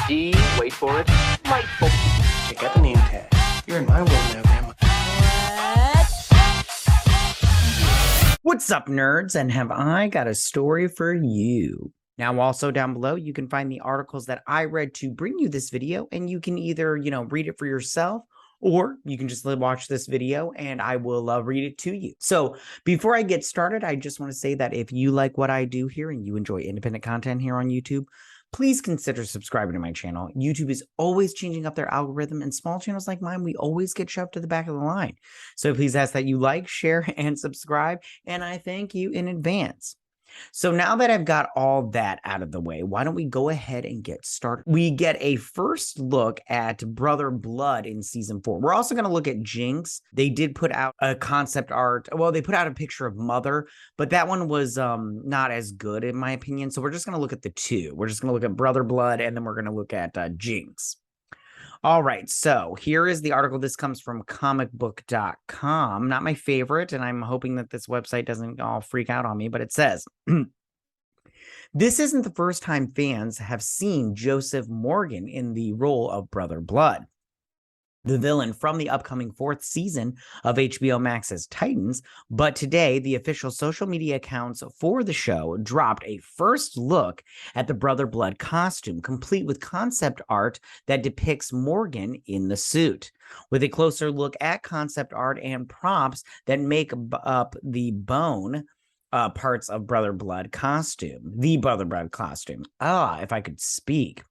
D, wait for it, rightful. Check out the name tag. You're in my world now, Grandma. What's up, nerds? And have I got a story for you? Now, also down below, you can find the articles that I read to bring you this video, and you can either, read it for yourself, or you can just watch this video and I will read it to you. So before I get started, I just want to say that if you like what I do here and you enjoy independent content here on YouTube, please consider subscribing to my channel. YouTube is always changing up their algorithm, and small channels like mine, we always get shoved to the back of the line. So please ask that you like, share, and subscribe, and I thank you in advance. So now that I've got all that out of the way, why don't we go ahead and get started? We get a first look at Brother Blood in season 4. We're also going to look at Jinx. They did put out a concept art. Well, they put out a picture of Mother, but that one was not as good in my opinion. So we're just going to look at the two. We're just going to look at Brother Blood, and then we're going to look at Jinx. All right, so here is the article. This comes from comicbook.com. Not my favorite, and I'm hoping that this website doesn't all freak out on me, but it says, this isn't the first time fans have seen Joseph Morgan in the role of Brother Blood, the villain from the upcoming 4th season of HBO Max's Titans. But today, the official social media accounts for the show dropped a first look at the Brother Blood costume, complete with concept art that depicts Morgan in the suit. With a closer look at concept art and props that make up the bone parts of Brother Blood costume, the Brother Blood costume. If I could speak.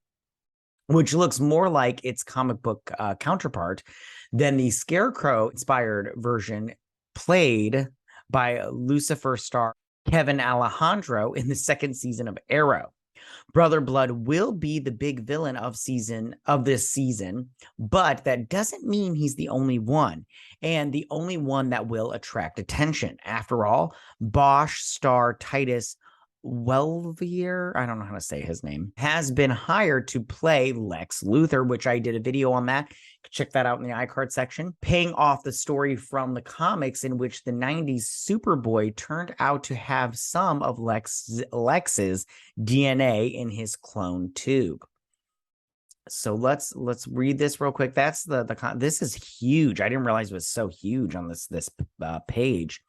Which looks more like its comic book counterpart than the Scarecrow-inspired version played by Lucifer star Kevin Alejandro in the 2nd season of Arrow. Brother Blood will be the big villain of this season, but that doesn't mean he's the only one, and the only one that will attract attention. After all, Bosch star Titus Welvier, I don't know how to say his name, has been hired to play Lex Luthor, which I did a video on that. Check that out in the iCard section, paying off the story from the comics in which the 90s Superboy turned out to have some of Lex's DNA in his clone tube. So let's read this real quick. That's this is huge. I didn't realize it was so huge on this page.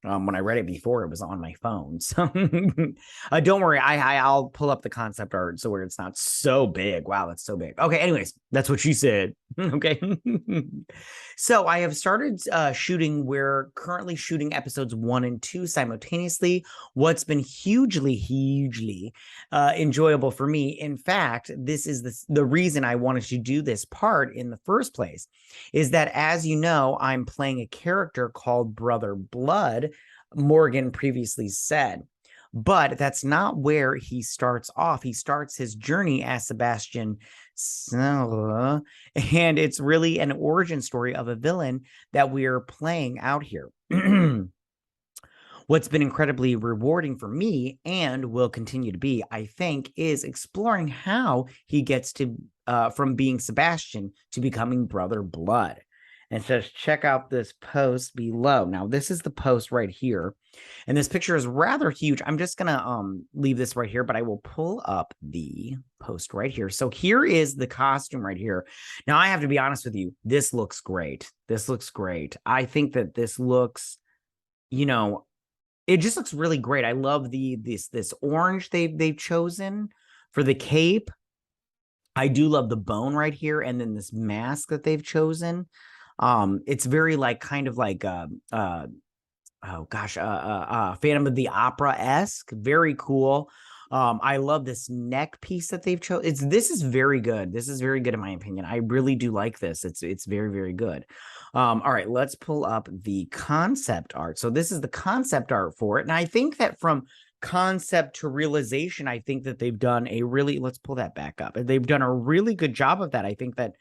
When I read it before, it was on my phone. So don't worry, I'll pull up the concept art so where it's not so big. Wow, that's so big. Okay, anyways, that's what she said. Okay. So I have started shooting. We're currently shooting episodes 1 and 2 simultaneously. What's been hugely enjoyable for me. In fact, this is the reason I wanted to do this part in the first place, is that, as you know, I'm playing a character called Brother Blood, Morgan previously said. But that's not where he starts off. He starts his journey as Sebastian, and it's really an origin story of a villain that we're playing out here. What's been incredibly rewarding for me, and will continue to be, I think, is exploring how he gets to from being Sebastian to becoming Brother Blood. And it says, check out this post below. Now, this is the post right here. And this picture is rather huge. I'm just going to leave this right here, but I will pull up the post right here. So here is the costume right here. Now, I have to be honest with you. This looks great. This looks great. I think that this looks, it just looks really great. I love this orange they've chosen for the cape. I do love the bone right here, and then this mask that they've chosen. It's very Phantom of the Opera-esque. Very cool. I love this neck piece that they've chosen. This is very good. This is very good in my opinion. I really do like this. It's very, very good. All right, let's pull up the concept art. So this is the concept art for it. And I think that from concept to realization, I think that they've done let's pull that back up. They've done a really good job of that. I think that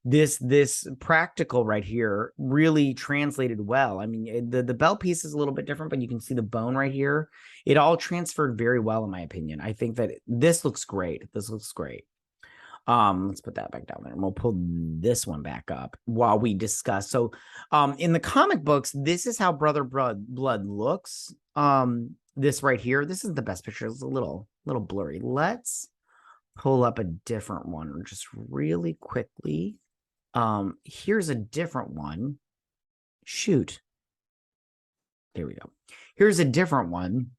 this practical right here really translated well. I mean, the belt piece is a little bit different, but you can see the bone right here. It all transferred very well, in my opinion. I think that this looks great. This looks great. Let's put that back down there, and we'll pull this one back up while we discuss. So, in the comic books, this is how Brother Blood looks. This right here, this is the best picture. It's a little blurry. Let's pull up a different one just really quickly. Here's a different one. Shoot. Here we go. Here's a different one.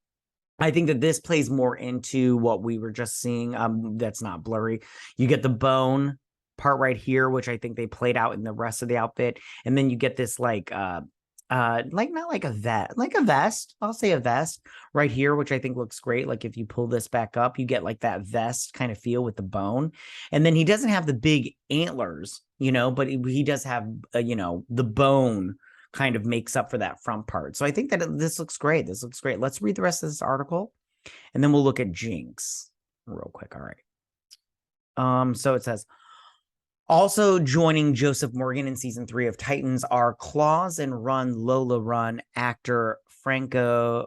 I think that this plays more into what we were just seeing. That's not blurry. You get the bone part right here, which I think they played out in the rest of the outfit. And then you get this like not like a vest, like a vest. I'll say a vest right here, which I think looks great. Like if you pull this back up, you get like that vest kind of feel with the bone. And then he doesn't have the big antlers, but he does have, the bone kind of makes up for that front part. So I think that this looks great. This looks great. Let's read the rest of this article and then we'll look at Jinx real quick. All right. So it says, also joining Joseph Morgan in season 3 of Titans are Claus and Lola Run actor Franca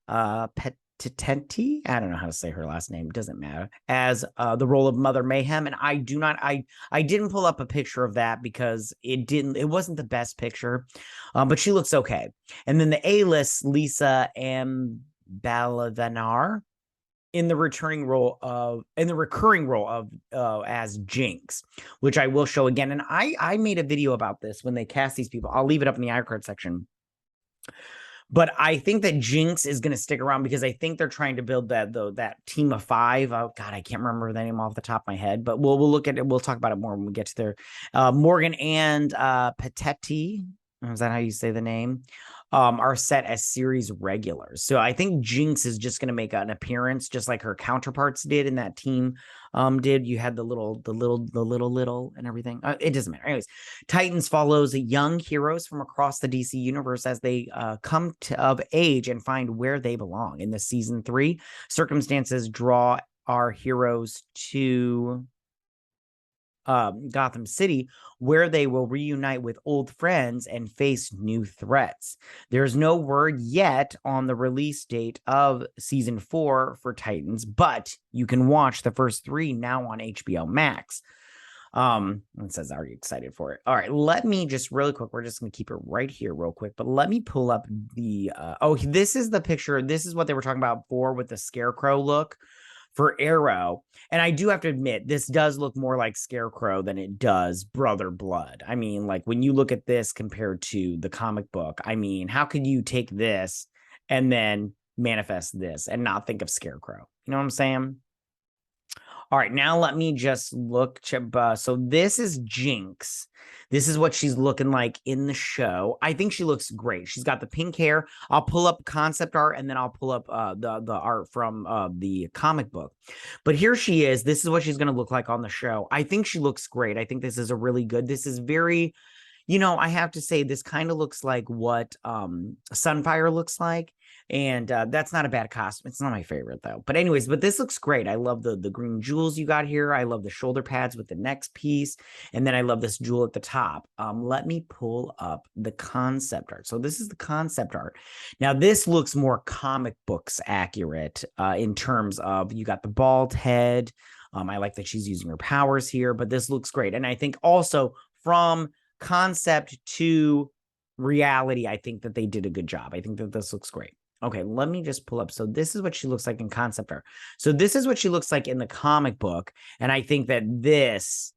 Petitenti. I don't know how to say her last name. It doesn't matter. As the role of Mother Mayhem. And I didn't pull up a picture of that because it wasn't the best picture, but she looks okay. And then the A-list, Lisa Balavenar, in the recurring role of as Jinx, which I will show again. And I made a video about this when they cast these people. I'll leave it up in the iCard section. But I think that Jinx is going to stick around because I think they're trying to build that team of 5. Oh God, I can't remember the name off the top of my head, but we'll look at it. We'll talk about it more when we get to there. Morgan and Patetti, is that how you say the name? Are set as series regulars. So I think Jinx is just going to make an appearance, just like her counterparts did in that team. Did you had the little and everything? It doesn't matter. Anyways, Titans follows young heroes from across the DC universe as they come of age and find where they belong. In the season 3, circumstances draw our heroes to Gotham City, where they will reunite with old friends and face new threats. There's no word yet on the release date of season 4 for Titans, but you can watch the first 3 now on HBO Max. It says, are you excited for it? All right, let me just really quick, we're just going to keep it right here real quick, but let me pull up the, this is the picture. This is what they were talking about before with the Scarecrow look for Arrow. And I do have to admit, this does look more like Scarecrow than it does Brother Blood. I mean, like when you look at this compared to the comic book, I mean, how could you take this and then manifest this and not think of Scarecrow? You know what I'm saying? All right, now let me just look. So this is Jinx. This is what she's looking like in the show. I think she looks great. She's got the pink hair. I'll pull up concept art and then I'll pull up the art from the comic book. But here she is. This is what she's going to look like on the show. I think she looks great. I think this is a really good. This is very, I have to say this kind of looks like what Sunfire looks like. And that's not a bad costume. It's not my favorite though. But anyways, this looks great. I love the green jewels you got here. I love the shoulder pads with the next piece. And then I love this jewel at the top. Let me pull up the concept art. So this is the concept art. Now this looks more comic books accurate in terms of you got the bald head. I like that she's using her powers here, but this looks great. And I think also from concept to reality, I think that they did a good job. I think that this looks great. Okay, let me just pull up. So this is what she looks like in concept art. So this is what she looks like in the comic book. And I think that this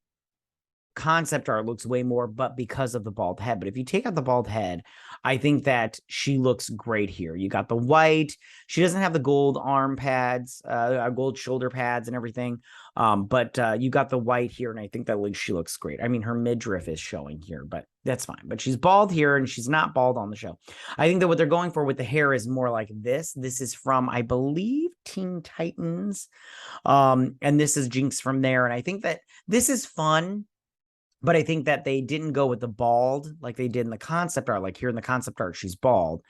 concept art looks way more, but because of the bald head. But if you take out the bald head, I think that she looks great here. You got the white. She doesn't have the gold arm pads, gold shoulder pads and everything. But you got the white here, and I think that she looks great. I mean, her midriff is showing here, but that's fine. But she's bald here, and she's not bald on the show. I think that what they're going for with the hair is more like this. This is from, I believe, Teen Titans. And this is Jinx from there. And I think that this is fun. But I think that they didn't go with the bald like they did in the concept art. Like here in the concept art, she's bald.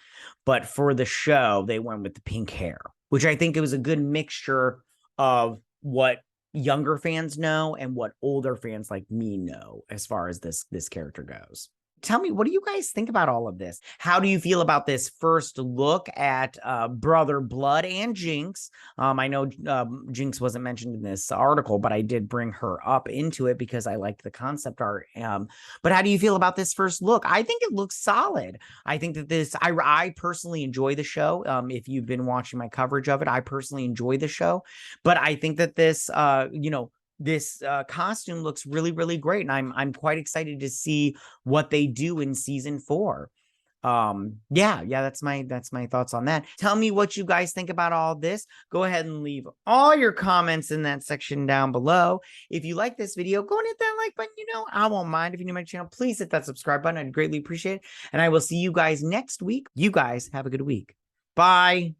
But for the show, they went with the pink hair, which I think it was a good mixture of what younger fans know and what older fans like me know as far as this character goes. tell me, what do you guys think about all of this? How do you feel about this first look at Brother Blood and Jinx? I know Jinx wasn't mentioned in this article, but I did bring her up into it because I liked the concept art. But how do you feel about this first look? I think it looks solid. I think that I personally enjoy the show. If you've been watching my coverage of it, I personally enjoy the show. But I think that this, this costume looks really, really great, and I'm quite excited to see what they do in season 4. Yeah, that's my thoughts on that. Tell me what you guys think about all this. Go ahead and leave all your comments in that section down below. If you like this video, go and hit that like button. I won't mind. If you're new to my channel, please hit that subscribe button. I'd greatly appreciate it. And I will see you guys next week. You guys have a good week. Bye.